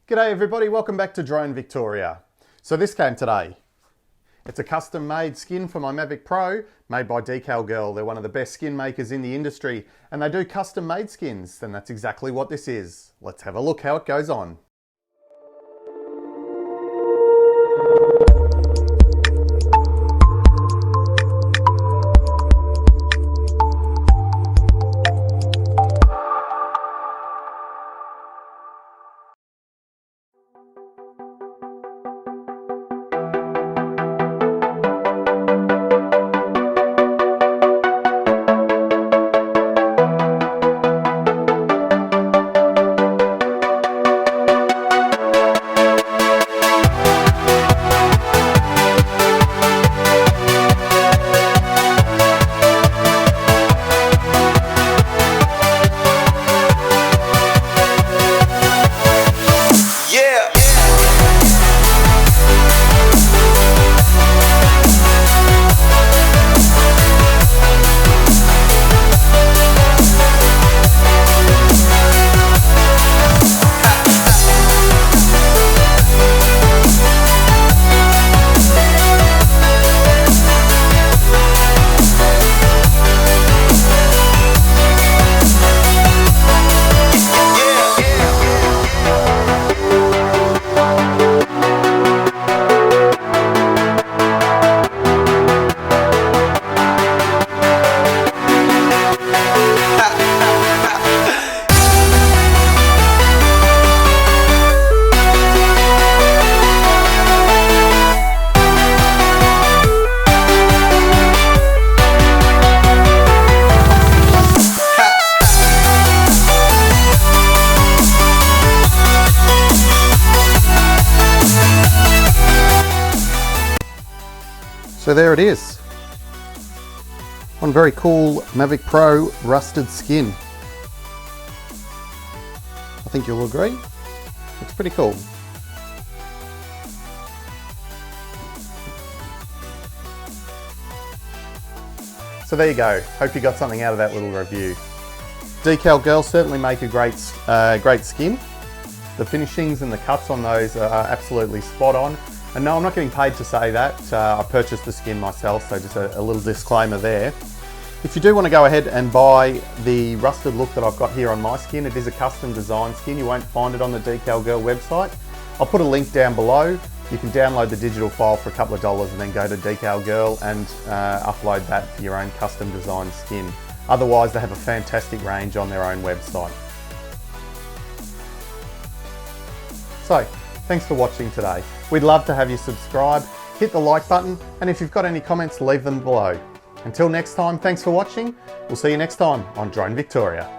G'day everybody, welcome back to Drone Victoria. So this came today. It's a custom made skin for my Mavic Pro made by Decal Girl. They're one of the best skin makers in the industry and they do custom made skins, and that's exactly what this is. Let's have a look how it goes on. So there it is. One very cool Mavic Pro rusted skin. I think you'll agree. It's pretty cool. So there you go. Hope you got something out of that little review. Decal Girl certainly make a great skin. The finishings and the cuts on those are absolutely spot on. And no, I'm not getting paid to say that. I purchased the skin myself, so just a little disclaimer there. If you do want to go ahead and buy the rusted look that I've got here on my skin, it is a custom design skin. You won't find it on the Decal Girl website. I'll put a link down below. You can download the digital file for a couple of dollars and then go to Decal Girl and upload that for your own custom design skin. Otherwise, they have a fantastic range on their own website. So, thanks for watching today. We'd love to have you subscribe, hit the like button, and if you've got any comments, leave them below. Until next time, thanks for watching. We'll see you next time on Drone Victoria.